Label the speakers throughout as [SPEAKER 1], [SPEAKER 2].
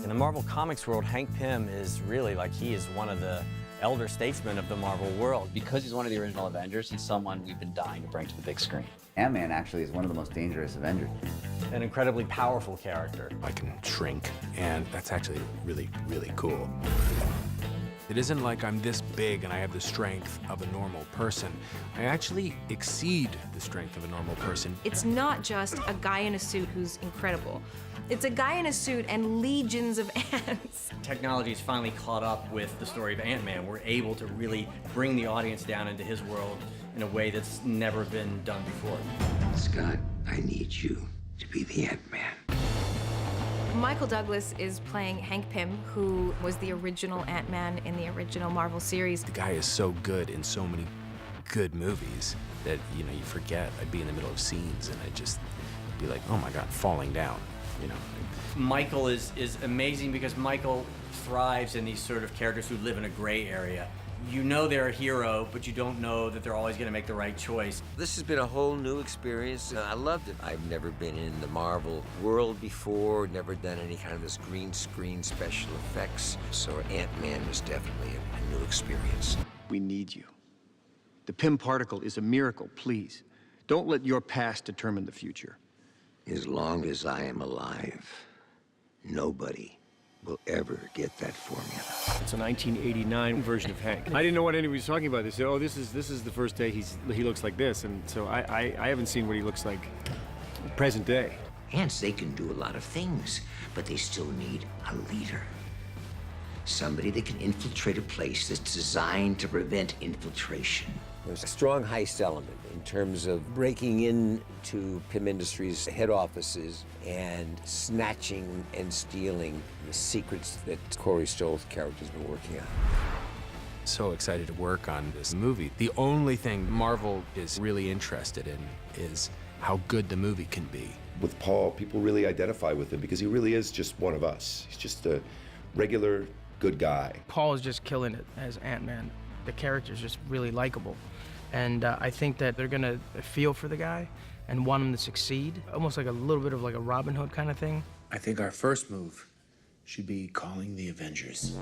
[SPEAKER 1] In the Marvel Comics world, Hank Pym is really like, he is one of the elder statesmen of the Marvel world.
[SPEAKER 2] Because he's one of the original Avengers, he's someone we've been dying to bring to the big screen.
[SPEAKER 3] Ant-Man actually is one of the most dangerous Avengers.
[SPEAKER 1] An incredibly powerful character.
[SPEAKER 4] I can shrink, and that's actually really, really cool. It isn't like I'm this big and I have the strength of a normal person. I actually exceed the strength of a normal person.
[SPEAKER 5] It's not just a guy in a suit who's incredible. It's a guy in a suit and legions of ants.
[SPEAKER 1] Technology's finally caught up with the story of Ant-Man. We're able to really bring the audience down into his world in a way that's never been done before.
[SPEAKER 6] Scott, I need you to be the Ant-Man.
[SPEAKER 5] Michael Douglas is playing Hank Pym, who was the original Ant-Man in the original Marvel series.
[SPEAKER 4] The guy is so good in so many good movies that, you know, you forget. I'd be in the middle of scenes and I'd just be like, oh my God, falling down, you know.
[SPEAKER 1] Michael is amazing because Michael thrives in these sort of characters who live in a gray area. You know they're a hero, but you don't know that they're always going to make the right choice.
[SPEAKER 6] This has been a whole new experience, and I loved it. I've never been in the Marvel world before, never done any kind of this green screen special effects, so Ant-Man was definitely a new experience.
[SPEAKER 7] We need you. The Pym particle is a miracle, please. Don't let your past determine the future.
[SPEAKER 6] As long as I am alive, nobody will ever get that formula.
[SPEAKER 7] It's a 1989 version of Hank. I didn't know what anybody was talking about. They said, oh, this is the first day he looks like this. And so I haven't seen what he looks like present day.
[SPEAKER 6] Ants, they can do a lot of things, but they still need a leader. Somebody that can infiltrate a place that's designed to prevent infiltration. There's a strong heist element in terms of breaking into Pym Industries' head offices and snatching and stealing the secrets that Corey Stoll's character's been working on.
[SPEAKER 4] So excited to work on this movie. The only thing Marvel is really interested in is how good the movie can be.
[SPEAKER 8] With Paul, people really identify with him because he really is just one of us. He's just a regular good guy.
[SPEAKER 9] Paul is just killing it as Ant-Man. The character's just really likable. And I think that they're gonna feel for the guy and want him to succeed. Almost like a little bit of like a Robin Hood kind of thing.
[SPEAKER 10] I think our first move should be calling the Avengers.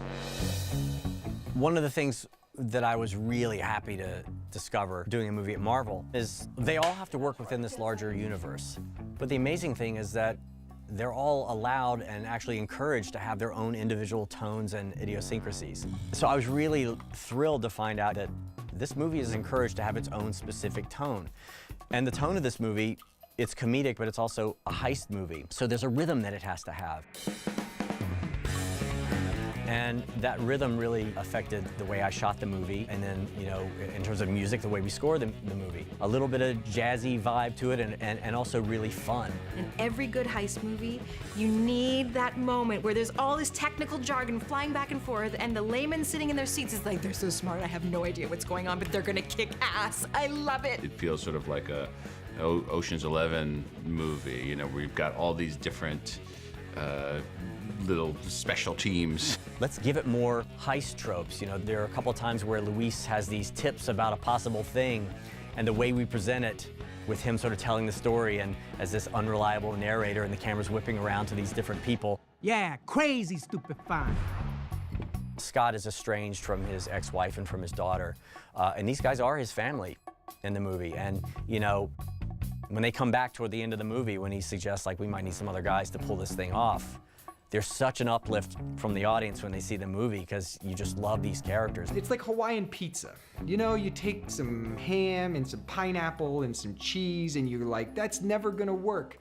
[SPEAKER 1] One of the things that I was really happy to discover doing a movie at Marvel is they all have to work within this larger universe. But the amazing thing is that they're all allowed and actually encouraged to have their own individual tones and idiosyncrasies. So I was really thrilled to find out that this movie is encouraged to have its own specific tone. And the tone of this movie, it's comedic, but it's also a heist movie. So there's a rhythm that it has to have. And that rhythm really affected the way I shot the movie, and then, you know, in terms of music, the way we scored the movie. A little bit of jazzy vibe to it, and also really fun.
[SPEAKER 5] In every good heist movie, you need that moment where there's all this technical jargon flying back and forth, and the layman sitting in their seats is like, they're so smart, I have no idea what's going on, but they're gonna kick ass. I love it.
[SPEAKER 11] It feels sort of like a Ocean's 11 movie, you know, where you've got all these different little special teams.
[SPEAKER 1] Let's give it more heist tropes. You know, there are a couple of times where Luis has these tips about a possible thing, and the way we present it with him sort of telling the story and as this unreliable narrator and the camera's whipping around to these different people.
[SPEAKER 12] Yeah, crazy stupid fine.
[SPEAKER 1] Scott is estranged from his ex-wife and from his daughter, and these guys are his family in the movie. And, you know, when they come back toward the end of the movie, when he suggests, like, we might need some other guys to pull this thing off, there's such an uplift from the audience when they see the movie because you just love these characters.
[SPEAKER 13] It's like Hawaiian pizza. You know, you take some ham and some pineapple and some cheese and you're like, that's never gonna work.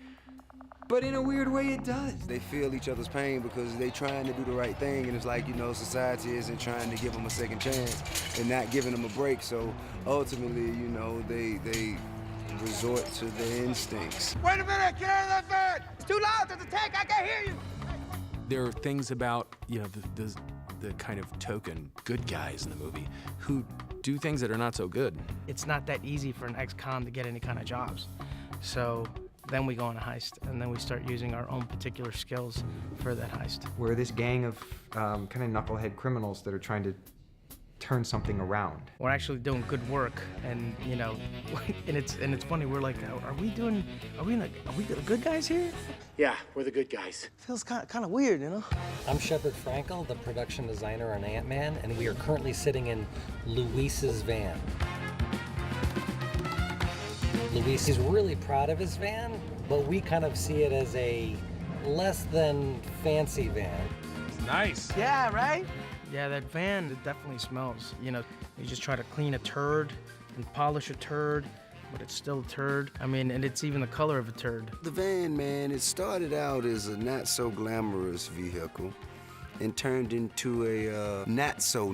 [SPEAKER 13] But in a weird way, it does.
[SPEAKER 14] They feel each other's pain because they're trying to do the right thing, and it's like, you know, society isn't trying to give them a second chance and not giving them a break. So ultimately, you know, they resort to their instincts.
[SPEAKER 15] Wait a minute, get out of that van! It's too loud, there's a tank, I can't hear you!
[SPEAKER 4] There are things about, you know, the kind of token good guys in the movie who do things that are not so good.
[SPEAKER 9] It's not that easy for an ex-con to get any kind of jobs. So then we go on a heist, and then we start using our own particular skills for that heist.
[SPEAKER 13] We're this gang of kind of knucklehead criminals that are trying to turn something around.
[SPEAKER 9] We're actually doing good work, and you know, and it's funny. We're like, are we the good guys here?
[SPEAKER 10] Yeah, we're the good guys.
[SPEAKER 9] Feels kind of weird, you know.
[SPEAKER 16] I'm Shepard Frankel, the production designer on Ant-Man, and we are currently sitting in Luis's van. Luis is really proud of his van, but we kind of see it as a less than fancy van.
[SPEAKER 4] It's nice.
[SPEAKER 9] Yeah, right? Yeah, that van, it definitely smells. You know, you just try to clean a turd and polish a turd, but it's still a turd. I mean, and it's even the color of a turd.
[SPEAKER 14] The van, man, it started out as a not so glamorous vehicle and turned into a not so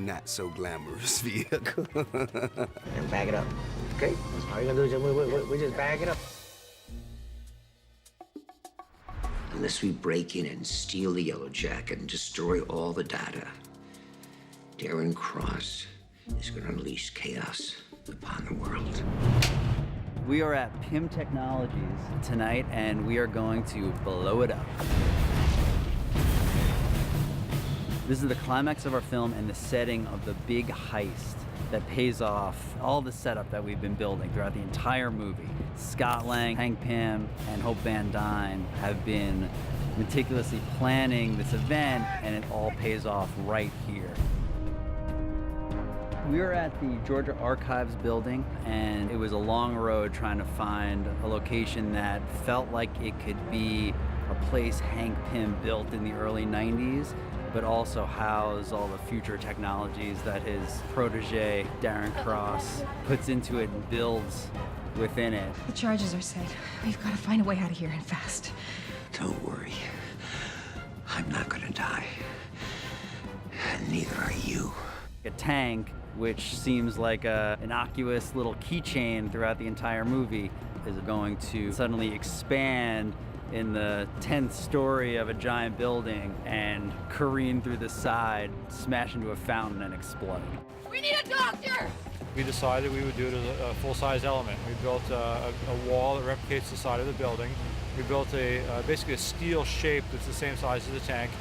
[SPEAKER 14] glamorous vehicle.
[SPEAKER 12] And back it up. Okay? All you gotta do is we just back it up.
[SPEAKER 6] Unless we break in and steal the Yellow Jacket and destroy all the data, Darren Cross is going to unleash chaos upon the world.
[SPEAKER 3] We are at PIM Technologies tonight, and we are going to blow it up. This is the climax of our film and the setting of the big heist that pays off all the setup that we've been building throughout the entire movie. Scott Lang, Hank Pym, and Hope Van Dyne have been meticulously planning this event, and it all pays off right here. We were at the Georgia Archives building, and it was a long road trying to find a location that felt like it could be a place Hank Pym built in the early 90s, but also house all the future technologies that his protege, Darren Cross, puts into it and builds within it.
[SPEAKER 5] The charges are set. We've got to find a way out of here, and fast.
[SPEAKER 6] Don't worry. I'm not going to die. And neither are you.
[SPEAKER 3] A tank, which seems like a innocuous little keychain throughout the entire movie, is going to suddenly expand in the 10th story of a giant building and careen through the side, smash into a fountain, and explode.
[SPEAKER 5] We need a doctor!
[SPEAKER 17] We decided we would do it as a full-size element. We built a wall that replicates the side of the building. We built basically a steel shape that's the same size as the tank.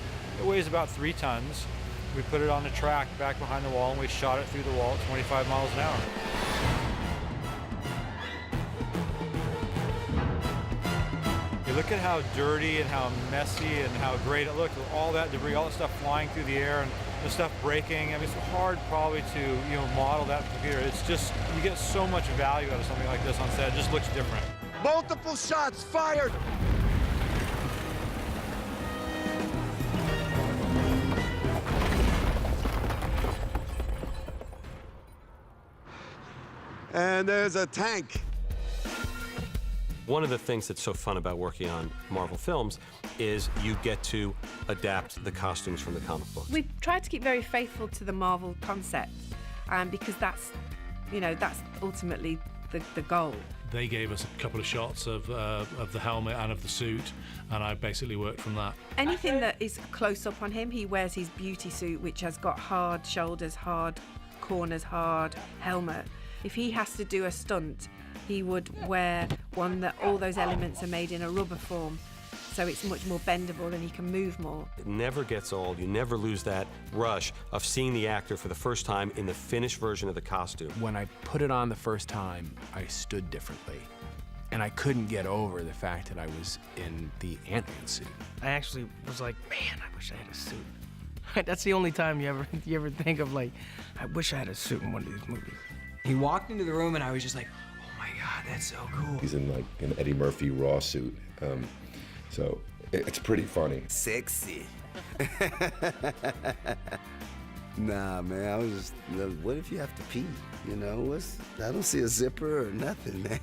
[SPEAKER 17] It weighs about 3 tons. We put it on a track back behind the wall, and we shot it through the wall at 25 miles an hour. You look at how dirty and how messy and how great it looked with all that debris, all that stuff flying through the air and the stuff breaking. I mean, it's hard probably to model that in the computer. It's just, you get so much value out of something like this on set. It just looks different.
[SPEAKER 15] Multiple shots fired! And there's a tank.
[SPEAKER 18] One of the things that's so fun about working on Marvel films is you get to adapt the costumes from the comic books.
[SPEAKER 19] We tried to keep very faithful to the Marvel concept, because that's ultimately the goal.
[SPEAKER 20] They gave us a couple of shots of the helmet and of the suit, and I basically worked from that.
[SPEAKER 19] Anything that is close up on him, he wears his beauty suit, which has got hard shoulders, hard corners, hard helmet. If he has to do a stunt, he would wear one that all those elements are made in a rubber form, so it's much more bendable and he can move more.
[SPEAKER 18] It never gets old. You never lose that rush of seeing the actor for the first time in the finished version of the costume.
[SPEAKER 4] When I put it on the first time, I stood differently. And I couldn't get over the fact that I was in the Ant-Man suit.
[SPEAKER 9] I actually was like, man, I wish I had a suit. That's the only time you ever think of, like, I wish I had a suit in one of these movies.
[SPEAKER 13] He walked into the room and I was just like, oh my God, that's so cool.
[SPEAKER 8] He's in like an Eddie Murphy Raw suit. So it's pretty funny.
[SPEAKER 14] Sexy. Nah, man, I was just, what if you have to pee? You know, I don't see a zipper or nothing, man.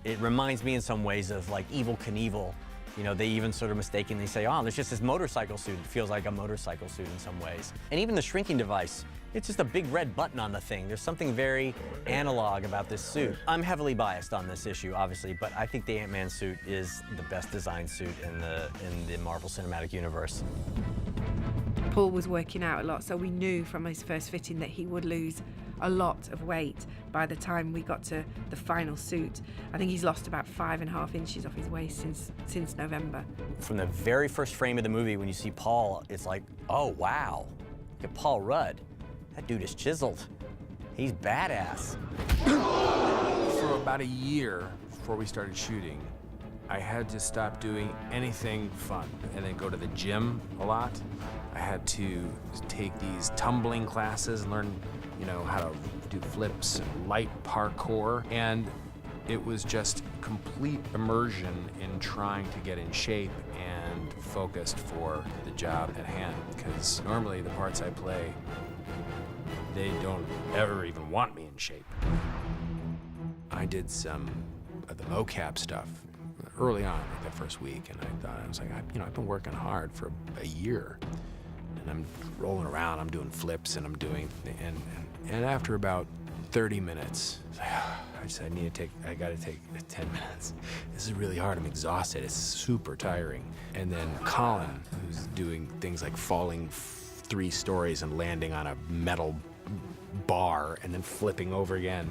[SPEAKER 1] It reminds me in some ways of like Evel Knievel. You know, they even sort of mistakenly say, oh, there's just this motorcycle suit. It feels like a motorcycle suit in some ways. And even the shrinking device, it's just a big red button on the thing. There's something very analog about this suit. I'm heavily biased on this issue, obviously, but I think the Ant-Man suit is the best designed suit in the Marvel Cinematic Universe.
[SPEAKER 19] Paul was working out a lot, so we knew from his first fitting that he would lose a lot of weight by the time we got to the final suit. I think he's lost about 5.5 inches off his waist since November.
[SPEAKER 1] From the very first frame of the movie, when you see Paul, it's like, oh, wow, look at Paul Rudd. that dude is chiseled. He's badass.
[SPEAKER 4] For about a year before we started shooting, I had to stop doing anything fun and then go to the gym a lot. I had to take these tumbling classes and learn, you know, how to do flips and light parkour. And it was just complete immersion in trying to get in shape and focused for the job at hand. Because normally the parts I play, they don't ever even want me in shape. I did some of the mocap stuff early on, like that first week, and I was like, I've been working hard for a year, and I'm rolling around, I'm doing flips, and I'm doing, and after about 30 minutes, I gotta take 10 minutes. This is really hard, I'm exhausted, it's super tiring. And then Colin, who's doing things like falling 3 stories and landing on a metal bar and then flipping over again,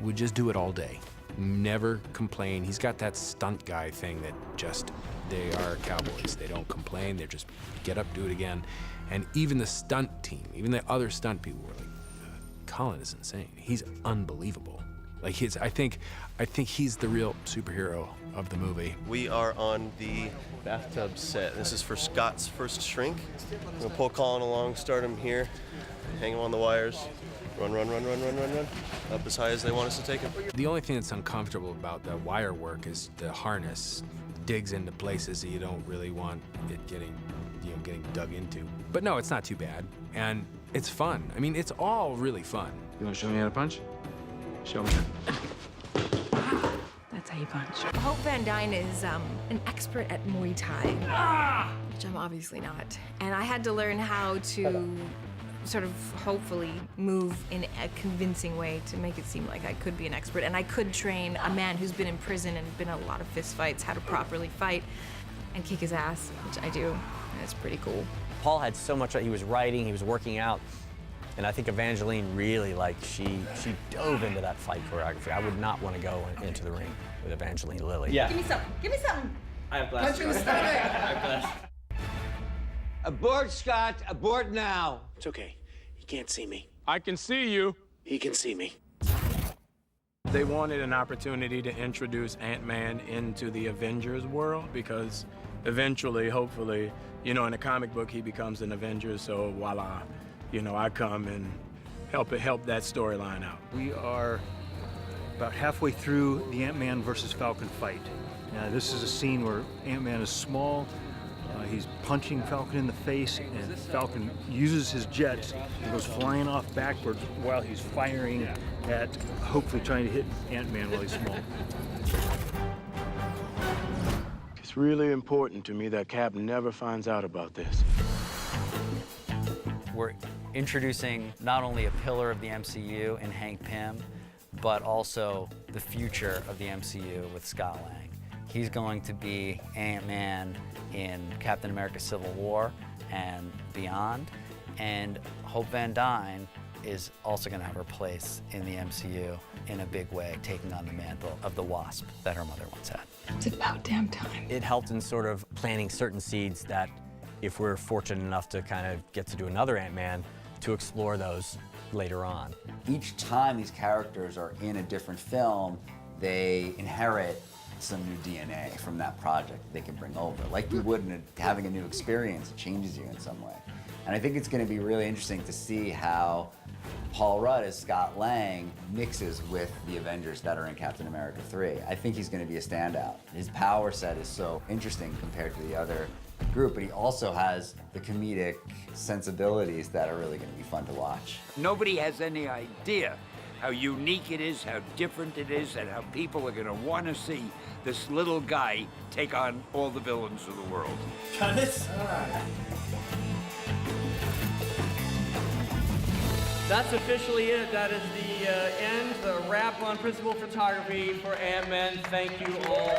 [SPEAKER 4] would just do it all day. Never complain. He's got that stunt guy thing that just, they are cowboys. They don't complain, they're just get up, do it again. And even the stunt team, even the other stunt people were like, Colin is insane. He's unbelievable. Like I think he's the real superhero of the movie.
[SPEAKER 21] We are on the bathtub set. This is for Scott's first shrink. I'm gonna pull Colin along, start him here, hang him on the wires, run, up as high as they want us to take him.
[SPEAKER 4] The only thing that's uncomfortable about the wire work is the harness digs into places that you don't really want it getting dug into. But no, it's not too bad, and it's fun. I mean, it's all really fun. You want to show me how to punch? Show me.
[SPEAKER 5] That's how you punch. Hope Van Dyne is an expert at Muay Thai, which I'm obviously not. And I had to learn how to sort of hopefully move in a convincing way to make it seem like I could be an expert. And I could train a man who's been in prison and been in a lot of fist fights how to properly fight and kick his ass, which I do. And it's pretty cool.
[SPEAKER 1] Paul had so much, he was writing, he was working out. And I think Evangeline really, she dove into that fight choreography. I would not want to go into the ring with Evangeline Lilly.
[SPEAKER 2] Yeah.
[SPEAKER 5] Give me something. Give me something.
[SPEAKER 2] I have blast.
[SPEAKER 5] Punch you in the stomach.
[SPEAKER 2] I have blast.
[SPEAKER 6] Abort, Scott. Abort now.
[SPEAKER 10] It's okay. He can't see me.
[SPEAKER 4] I can see you.
[SPEAKER 10] He can see me.
[SPEAKER 22] They wanted an opportunity to introduce Ant-Man into the Avengers world because eventually, hopefully, in a comic book, he becomes an Avenger, so voila. I come and help that storyline out.
[SPEAKER 7] We are about halfway through the Ant-Man versus Falcon fight. Now, this is a scene where Ant-Man is small, he's punching Falcon in the face, and Falcon uses his jets and goes flying off backwards while he's firing at, hopefully trying to hit Ant-Man while he's small.
[SPEAKER 22] It's really important to me that Cap never finds out about this.
[SPEAKER 3] We're introducing not only a pillar of the MCU in Hank Pym, but also the future of the MCU with Scott Lang. He's going to be Ant-Man in Captain America Civil War and beyond. And Hope Van Dyne is also going to have her place in the MCU in a big way, taking on the mantle of the Wasp that her mother once had.
[SPEAKER 5] It's about damn time.
[SPEAKER 1] It helped in sort of planting certain seeds that if we're fortunate enough to kind of get to do another Ant-Man, to explore those later on.
[SPEAKER 2] Each time these characters are in a different film, they inherit some new DNA from that project they can bring over. Like you would in having a new experience, it changes you in some way. And I think it's going to be really interesting to see how Paul Rudd as Scott Lang mixes with the Avengers that are in Captain America 3. I think he's going to be a standout. His power set is so interesting compared to the other group, but he also has the comedic sensibilities that are really going to be fun to watch.
[SPEAKER 23] Nobody has any idea how unique it is, how different it is, and how people are going to want to see this little guy take on all the villains of the world.
[SPEAKER 2] Got it?
[SPEAKER 24] That's officially it. That is the end, the wrap on principal photography for Ant-Man. Thank you all.